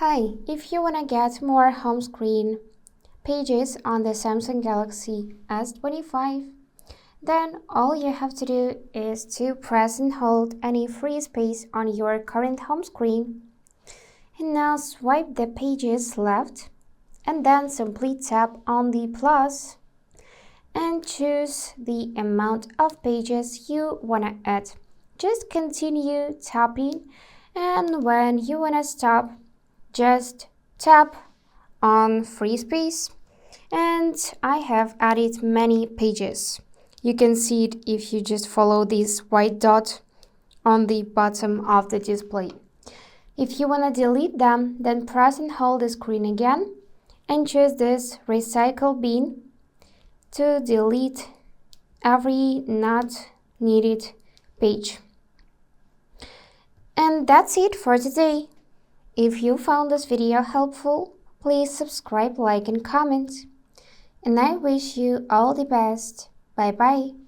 Hi, if you want to get more home screen pages on the Samsung Galaxy S25, then all you have to do is to press and hold any free space on your current home screen. And now swipe the pages left and then simply tap on the plus and choose the amount of pages you want to add. Just continue tapping, and when you want to stop, just tap on free space, and I have added many pages. You can see it if you just follow this white dot on the bottom of the display. If you want to delete them, then press and hold the screen again and choose this recycle bin to delete every not needed page. And that's it for today. If you found this video helpful, please subscribe, like, and comment. And I wish you all the best. Bye bye.